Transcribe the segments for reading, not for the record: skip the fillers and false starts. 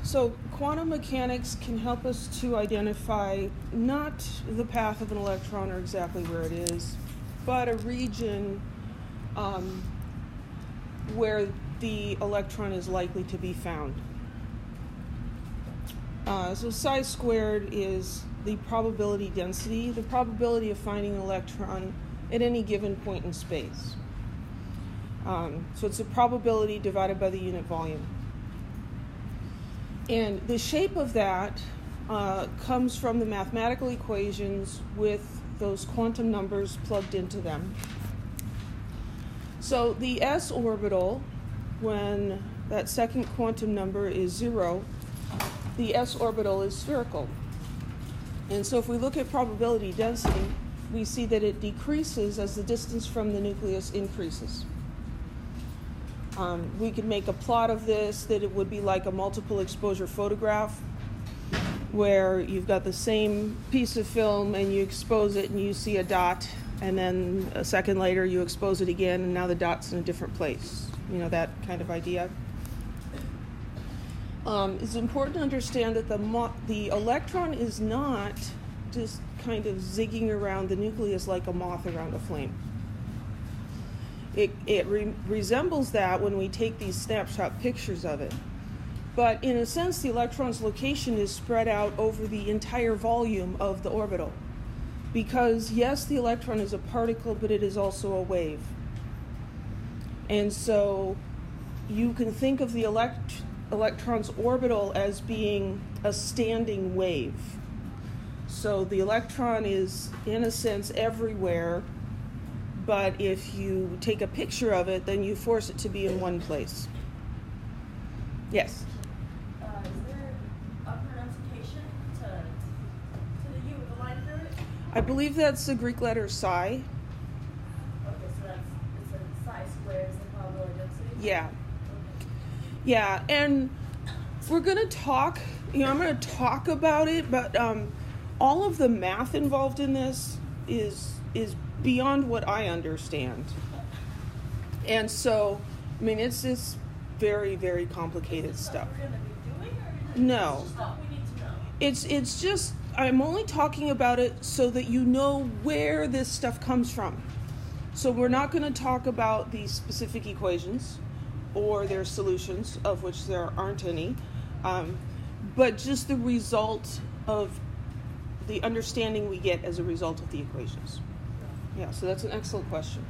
So quantum mechanics can help us to identify not the path of an electron or exactly where it is, but a region where the electron is likely to be found. So psi squared is the probability density, the probability of finding an electron at any given point in space. So it's a probability divided by the unit volume. And the shape of that comes from the mathematical equations with those quantum numbers plugged into them. So the s orbital, when that second quantum number is 0, the s orbital is spherical. And so if we look at probability density, we see that it decreases as the distance from the nucleus increases. We could make a plot of this that it would be like a multiple exposure photograph, where you've got the same piece of film and you expose it and you see a dot, and then a second later you expose it again and now the dot's in a different place. You know, that kind of idea. It's important to understand that the electron is not just kind of zigging around the nucleus like a moth around a flame. It resembles that when we take these snapshot pictures of it. But in a sense, the electron's location is spread out over the entire volume of the orbital. Because yes, the electron is a particle, but it is also a wave. And so you can think of the electron's orbital as being a standing wave. So the electron is, in a sense, everywhere, but if you take a picture of it, then you force it to be in one place. Yes? Is there a pronunciation to the U with the line through it? I believe that's the Greek letter psi. Okay, so it's a psi squared is the probability density? Yeah. Okay. Yeah, and we're going to talk, I'm going to talk about it, but all of the math involved in this is beyond what I understand. And so, I mean, it's this very, very complicated stuff. We're going to be doing, or No. it's stuff we need to know? It's just, I'm only talking about it so that you know where this stuff comes from. So we're not going to talk about the specific equations or their solutions, of which there aren't any, but just the result of the understanding we get as a result of the equations. Yeah, so that's an excellent question.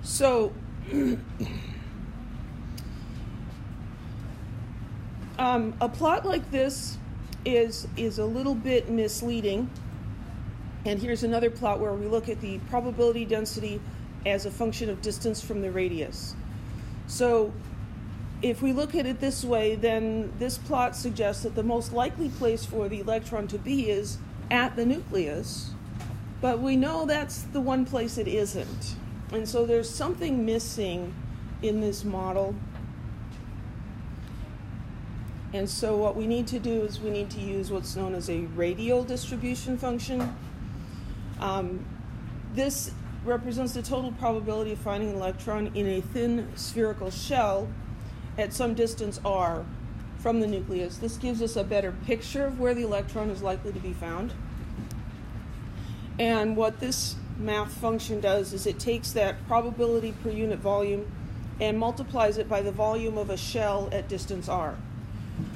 So, a plot like this is a little bit misleading. And here's another plot where we look at the probability density as a function of distance from the radius. So if we look at it this way, then this plot suggests that the most likely place for the electron to be is at the nucleus, but we know that's the one place it isn't. And so there's something missing in this model. And so what we need to do is we need to use what's known as a radial distribution function. This represents the total probability of finding an electron in a thin spherical shell at some distance r from the nucleus. This gives us a better picture of where the electron is likely to be found. And what this math function does is it takes that probability per unit volume and multiplies it by the volume of a shell at distance r.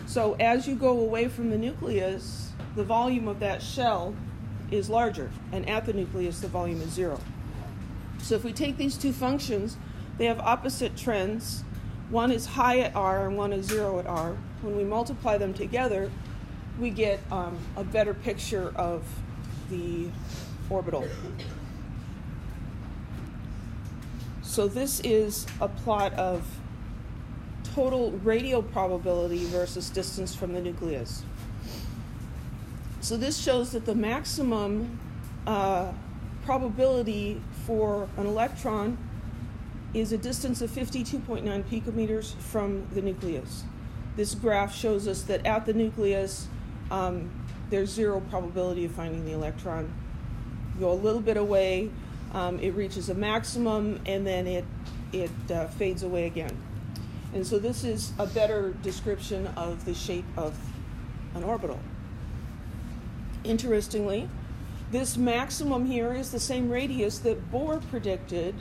So as you go away from the nucleus, the volume of that shell is larger, and at the nucleus the volume is 0. So if we take these two functions, they have opposite trends. One is high at r and one is 0 at r. When we multiply them together, we get a better picture of the orbital. So this is a plot of total radial probability versus distance from the nucleus. So this shows that the maximum probability for an electron is a distance of 52.9 picometers from the nucleus. This graph shows us that at the nucleus, there's 0 probability of finding the electron. You go a little bit away, it reaches a maximum, and then it fades away again. And so this is a better description of the shape of an orbital. Interestingly, this maximum here is the same radius that Bohr predicted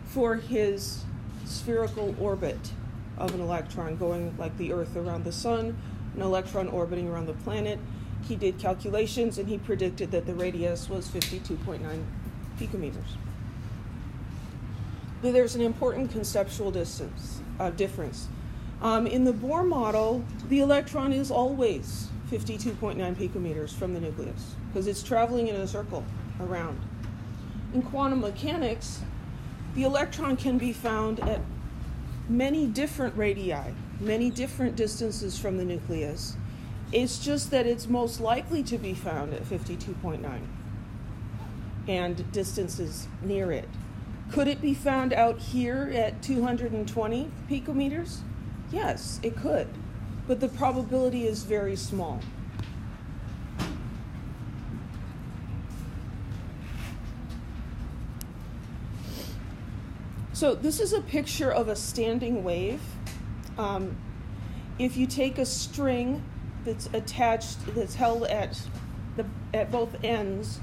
for his spherical orbit of an electron going like the Earth around the sun, an electron orbiting around the planet. He did calculations and he predicted that the radius was 52.9 picometers. But there's an important conceptual difference. In the Bohr model, the electron is always 52.9 picometers from the nucleus because it's traveling in a circle around. In quantum mechanics, the electron can be found at many different radii, many different distances from the nucleus. It's just that it's most likely to be found at 52.9 and distances near it. Could it be found out here at 220 picometers? Yes, it could, but the probability is very small. So this is a picture of a standing wave. If you take a string that's attached, that's held at both ends,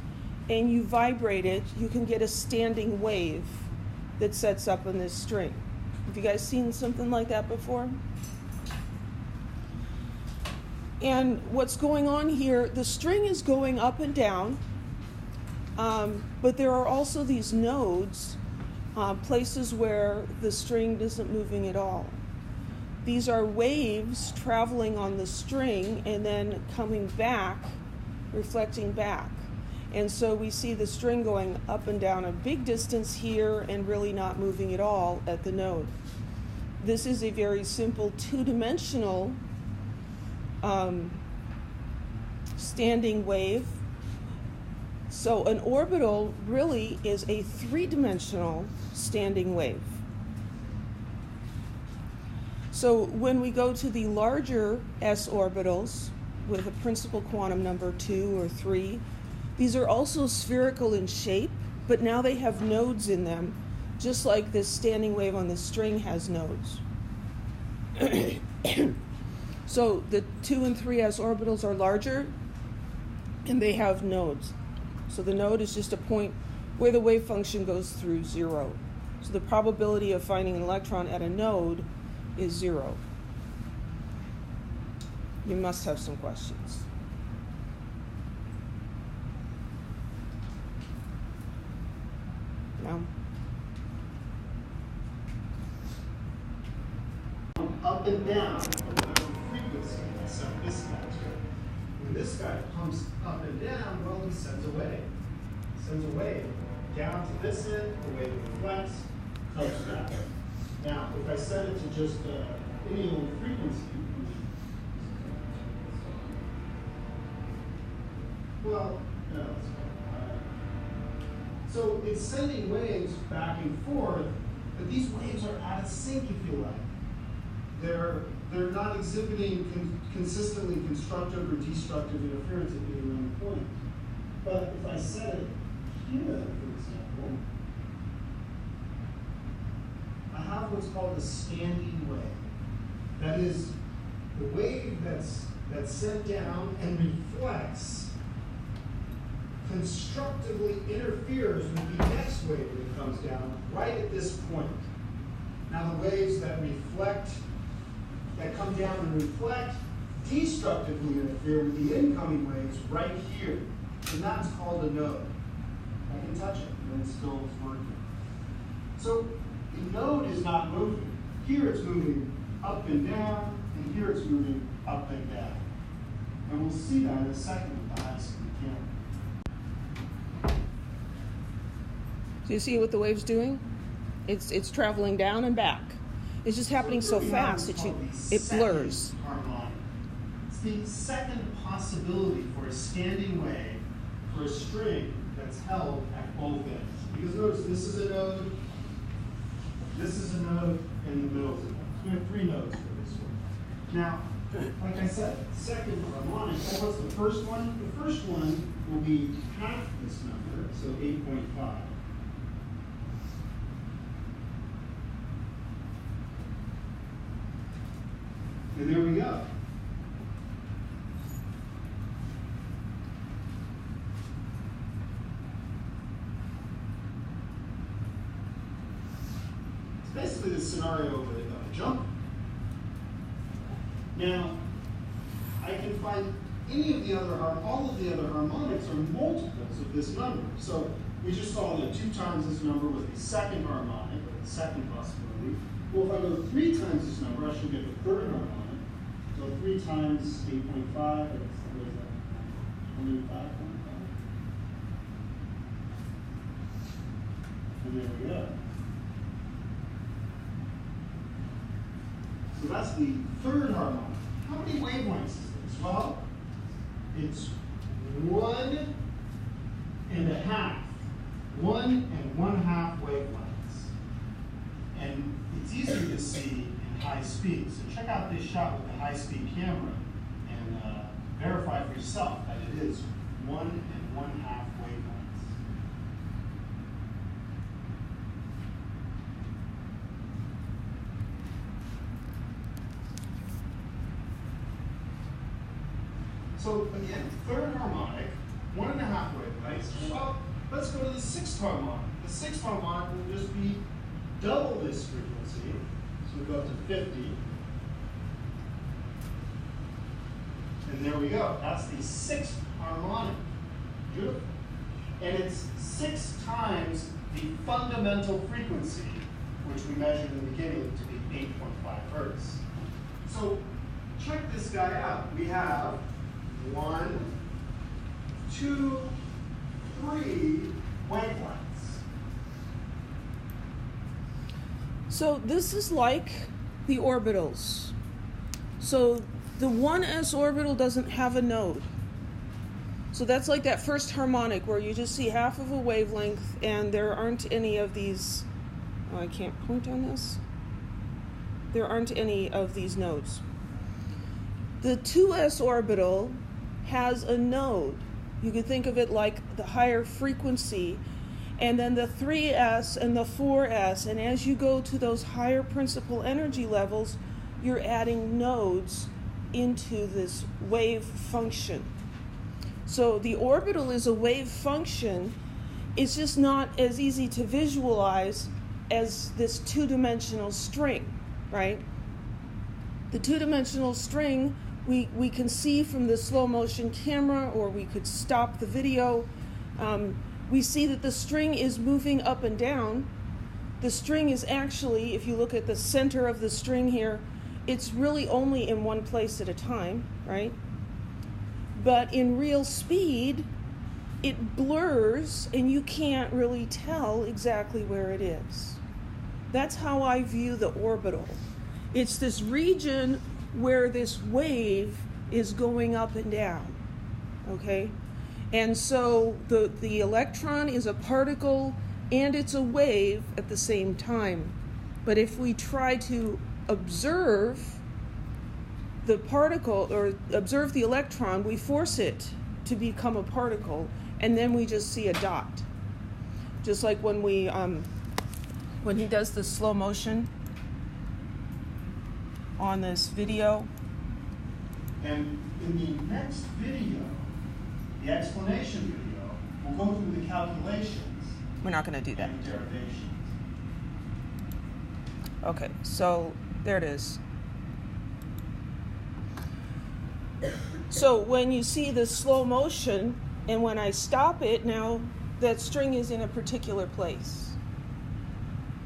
and you vibrate it, you can get a standing wave that sets up on this string. Have you guys seen something like that before? And what's going on here, the string is going up and down, but there are also these nodes, places where the string isn't moving at all. These are waves traveling on the string and then coming back, reflecting back. And so we see the string going up and down a big distance here and really not moving at all at the node. This is a very simple two-dimensional standing wave. So an orbital really is a three-dimensional standing wave. So when we go to the larger s orbitals with a principal quantum number 2 or 3, these are also spherical in shape, but now they have nodes in them, just like this standing wave on the string has nodes. So the 2 and 3s orbitals are larger, and they have nodes. So the node is just a point where the wave function goes through 0. So the probability of finding an electron at a node is 0. You must have some questions. No? Up and down around frequency, so this guy too. When this guy comes up and down, well, he sends a wave. Sends a wave down to this end, the wave reflects, comes back. Now, if I set it to just any old frequency, well, no, so it's sending waves back and forth, but these waves are out of sync, if you like. They're not exhibiting consistently constructive or destructive interference at any one point. But if I set it here, for example, I have what's called a standing wave. That is, the wave that's sent down and reflects constructively interferes with the next wave that comes down right at this point. Now the waves that reflect, that come down and reflect, destructively interfere with the incoming waves right here. And that's called a node. I can touch it and it still is working. So the node is not moving. Here it's moving up and down, and here it's moving up and down. And we'll see that in a second with the high-speed camera. Do you see what the wave's doing? It's traveling down and back. It's just happening so fast that it blurs. Harmonic. It's the second possibility for a standing wave for a string that's held at both ends. Because notice, this is a node, and the middle is a node. So we have 3 nodes for this one. Now, like I said, second harmonic. Well, what's the first one? The first one will be half this number, so 8.5. And there we go. It's basically the scenario of a jump. Now, I can find any of the other, all of the other harmonics are multiples of this number. So we just saw that 2 times this number was the second harmonic, or the second possibility. Well, if I go 3 times this number, I should get the third harmonic. So 3 times 8.5, what is that? 25.5. And there we go. So that's the third harmonic. How many wavelengths is this? Well, it's 1.5. 1.5 wavelengths. And it's easy to see in high speed. So check out this shot with the high-speed camera and verify for yourself that it is 1.5 wavelengths. So again, third harmonic, 1.5 wavelengths. Well, let's go to the 6th harmonic. The 6th harmonic will just be double this frequency. So we go up to 50. And there we go. That's the 6th harmonic. Beautiful. And it's 6 times the fundamental frequency, which we measured in the beginning to be 8.5 hertz. So check this guy out. We have 1, 2, 3 wavelengths. So this is like the orbitals. So the 1s orbital doesn't have a node. So that's like that first harmonic where you just see half of a wavelength and there aren't any of these, oh, I can't point on this. There aren't any of these nodes. The 2s orbital has a node. You could think of it like the higher frequency, and then the 3s and the 4s, and as you go to those higher principal energy levels, you're adding nodes into this wave function. So the orbital is a wave function. It's just not as easy to visualize as this two-dimensional string, right? The two-dimensional string we can see from the slow motion camera, or we could stop the video. We see that the string is moving up and down. The string is actually, if you look at the center of the string here, it's really only in one place at a time, right? But in real speed, it blurs and you can't really tell exactly where it is. That's how I view the orbital. It's this region where this wave is going up and down, okay? And so the electron is a particle and it's a wave at the same time. But if we try to observe the particle or observe the electron, we force it to become a particle, and then we just see a dot. Just like when when he does the slow motion on this video. And in the next video, the explanation video, we'll go through the calculations. We're not going to do that. And derivations. Okay, so there it is. So when you see the slow motion, and when I stop it, now that string is in a particular place.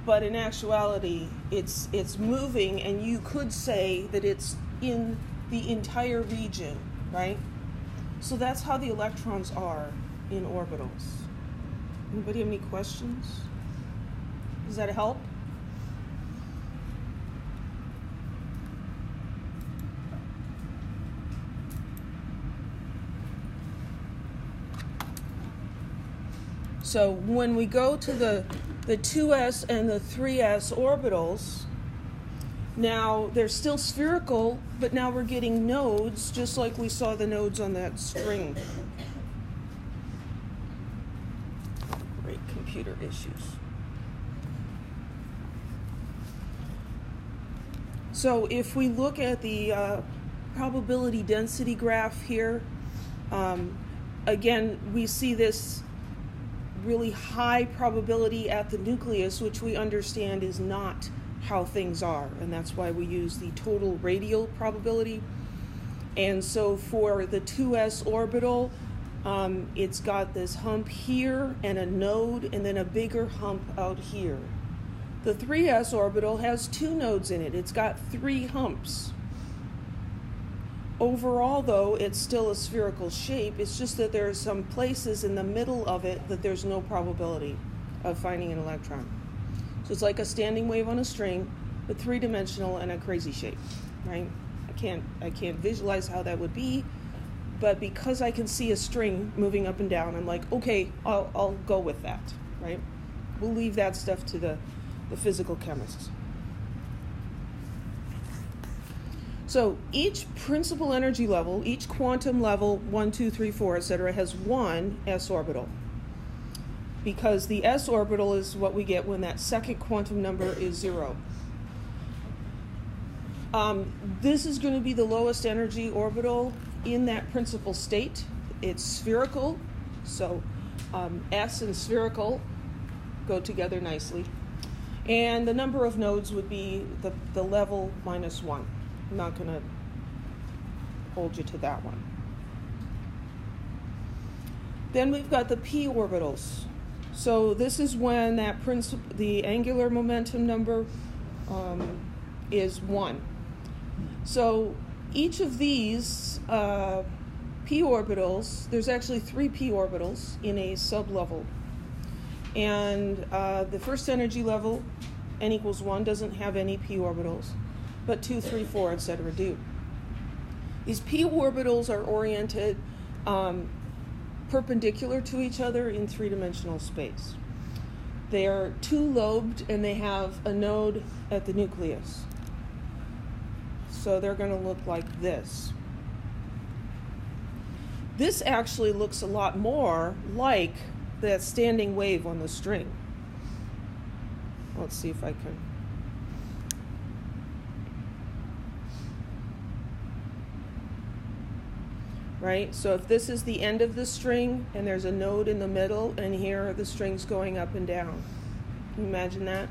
But in actuality, it's moving, and you could say that it's in the entire region, right? So that's how the electrons are in orbitals. Anybody have any questions? Does that help? So when we go to the 2s and the 3s orbitals, now they're still spherical, but now we're getting nodes, just like we saw the nodes on that string. Great computer issues. So if we look at the probability density graph here, again, we see this really high probability at the nucleus, which we understand is not how things are, and that's why we use the total radial probability. And so for the 2s orbital, it's got this hump here and a node and then a bigger hump out here. The 3s orbital has 2 nodes in it. It's got 3 humps. Overall, though, it's still a spherical shape. It's just that there are some places in the middle of it that there's no probability of finding an electron. So it's like a standing wave on a string, but 3-dimensional and a crazy shape, right? I can't visualize how that would be, but because I can see a string moving up and down, I'm like, okay, I'll go with that, right? We'll leave that stuff to the physical chemists. So each principal energy level, each quantum level, 1, 2, 3, 4, etc., has 1 s orbital. Because the s orbital is what we get when that second quantum number is 0. This is going to be the lowest energy orbital in that principal state. It's spherical, so s and spherical go together nicely. And the number of nodes would be the level minus 1. I'm not going to hold you to that one. Then we've got the p orbitals. So this is when that the angular momentum number is 1. So each of these p orbitals, there's actually 3 p orbitals in a sublevel. And the first energy level, n equals 1, doesn't have any p orbitals, but 2, 3, 4, etc. do. These p orbitals are oriented perpendicular to each other in 3-dimensional space. They are 2-lobed and they have a node at the nucleus. So they're going to look like this. This actually looks a lot more like that standing wave on the string. Let's see if I can. Right? So if this is the end of the string and there's a node in the middle and here are the strings going up and down. Can you imagine that?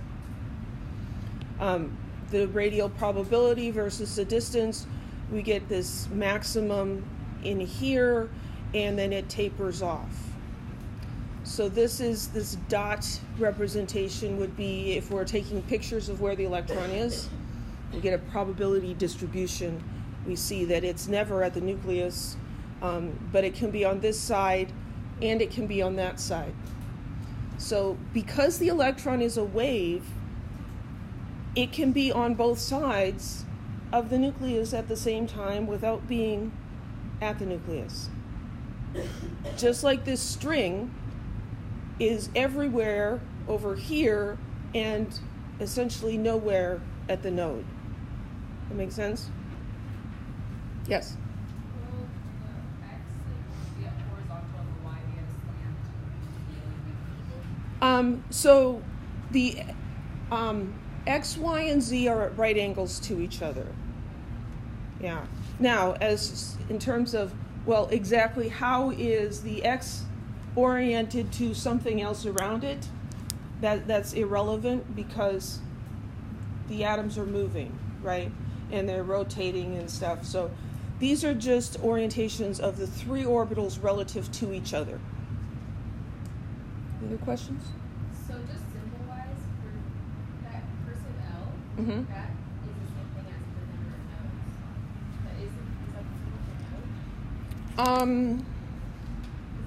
The radial probability versus the distance, we get this maximum in here and then it tapers off. So this dot representation would be if we're taking pictures of where the electron is, we get a probability distribution. We see that it's never at the nucleus, but it can be on this side and it can be on that side. So because the electron is a wave, it can be on both sides of the nucleus at the same time without being at the nucleus. Just like this string is everywhere over here and essentially nowhere at the node. That make sense? Yes? Will the X be at horizontal and the Y be at a slant? So the X, Y, and Z are at right angles to each other. Yeah. Now, as in terms of, well, exactly how is the X oriented to something else around it? That's irrelevant because the atoms are moving, right? And they're rotating and stuff. So these are just orientations of the 3 orbitals relative to each other. Any other questions? So just symbol-wise, for that cursive L, Mm-hmm. that is the same thing as the number of nodes. But is that the symbol for node?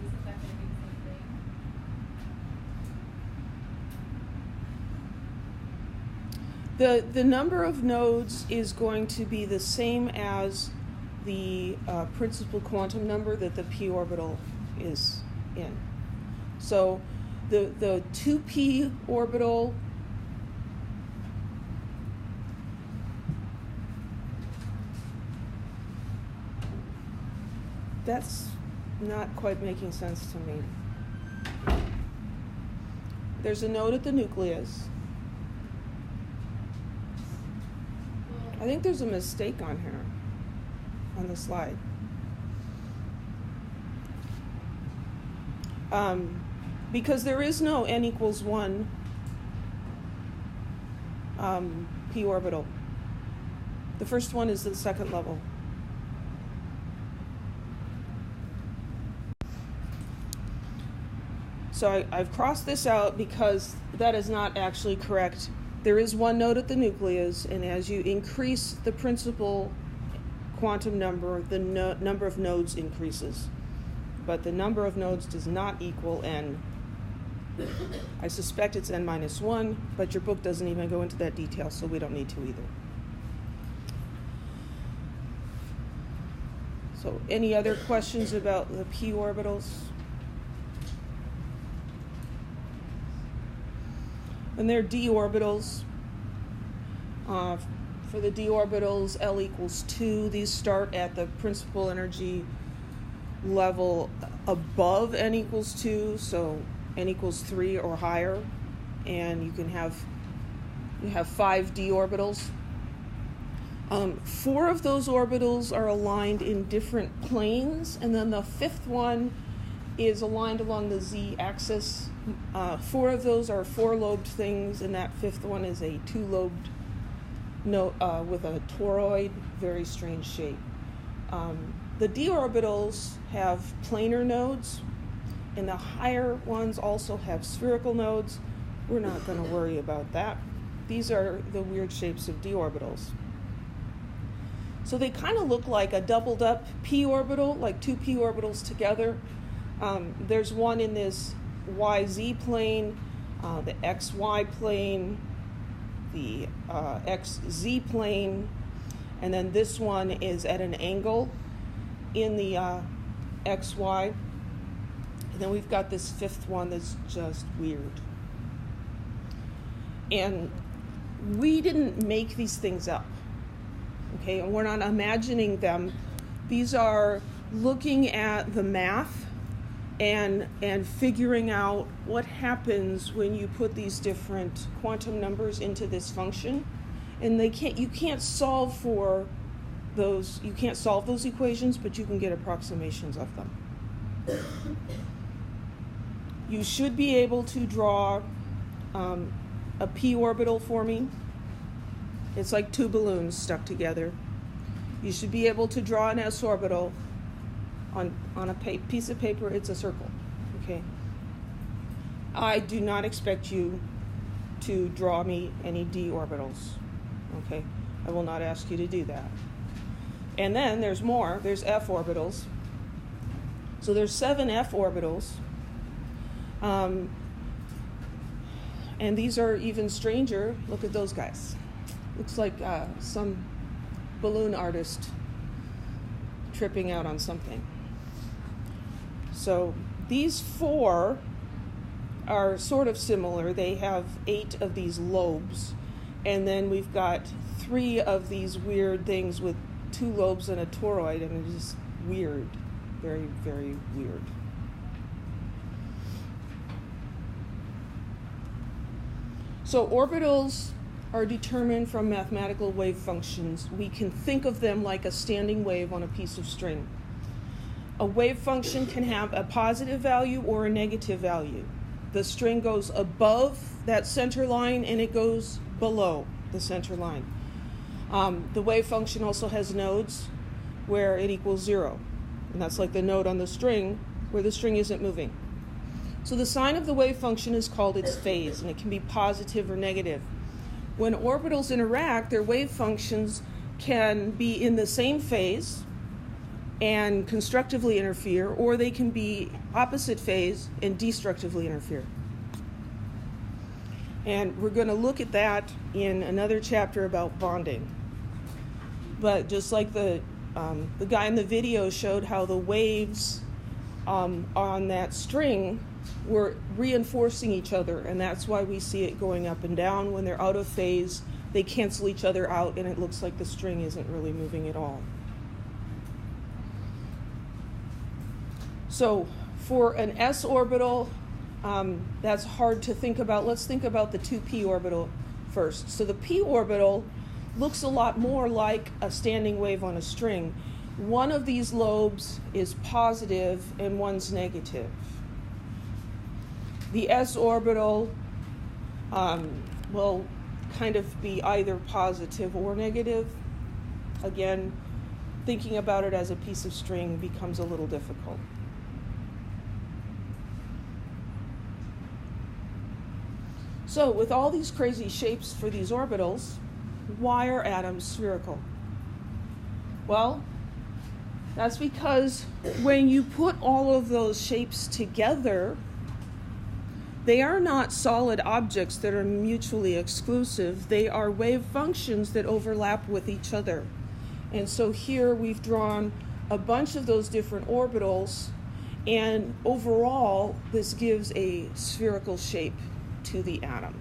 Isn't that going to be the same thing? The number of nodes is going to be the same as the principal quantum number that the p orbital is in. So the 2p orbital that's not quite making sense to me. There's a node at the nucleus. I think there's a mistake on here, on the slide. Because there is no n equals 1 p orbital. The first one is the second level. So I've crossed this out because that is not actually correct. There is one node at the nucleus, and as you increase the principal quantum number, the number of nodes increases. But the number of nodes does not equal n. I suspect it's n minus 1, but your book doesn't even go into that detail, so we don't need to either. So any other questions about the p orbitals? And they're d orbitals. For the d orbitals, L equals 2. These start at the principal energy level above n equals 2, so n equals 3 or higher, and you have 5 d orbitals. 4 of those orbitals are aligned in different planes, and then the 5th one is aligned along the z-axis. 4 of those are 4-lobed things, and that 5th one is a 2-lobed node with a toroid, very strange shape. The d orbitals have planar nodes, and the higher ones also have spherical nodes. We're not going to worry about that. These are the weird shapes of d orbitals. So they kind of look like a doubled up p orbital, like 2 p orbitals together. There's one in this YZ plane, the XY plane, the XZ plane, and then this one is at an angle in the XY. And then we've got this 5th one that's just weird. And we didn't make these things up, okay? And we're not imagining them. These are looking at the math and figuring out what happens when you put these different quantum numbers into this function. And you can't solve for those, you can't solve those equations, but you can get approximations of them. You should be able to draw a p orbital for me. It's like 2 balloons stuck together. You should be able to draw an s orbital on a piece of paper. It's a circle, okay? I do not expect you to draw me any d orbitals, okay? I will not ask you to do that. And then there's more. There's f orbitals. So there's 7 f orbitals. And these are even stranger. Look at those guys. Looks like some balloon artist tripping out on something. So these 4 are sort of similar. They have 8 of these lobes. And then we've got 3 of these weird things with 2 lobes and a toroid. I mean, it's just weird. Very, very weird. So orbitals are determined from mathematical wave functions. We can think of them like a standing wave on a piece of string. A wave function can have a positive value or a negative value. The string goes above that center line and it goes below the center line. The wave function also has nodes where it equals 0. And that's like the node on the string where the string isn't moving. So the sign of the wave function is called its phase, and it can be positive or negative. When orbitals interact, their wave functions can be in the same phase and constructively interfere, or they can be opposite phase and destructively interfere. And we're going to look at that in another chapter about bonding. But just like the guy in the video showed how the waves on that string were reinforcing each other, and that's why we see it going up and down. When they're out of phase, they cancel each other out, and it looks like the string isn't really moving at all. So for an s orbital, that's hard to think about. Let's think about the 2p orbital first. So the p orbital looks a lot more like a standing wave on a string. One of these lobes is positive and one's negative. The s orbital will kind of be either positive or negative. Again, thinking about it as a piece of string becomes a little difficult. So with all these crazy shapes for these orbitals, why are atoms spherical? Well, that's because when you put all of those shapes together, they are not solid objects that are mutually exclusive. They are wave functions that overlap with each other. And so here we've drawn a bunch of those different orbitals, and overall, this gives a spherical shape to the atom.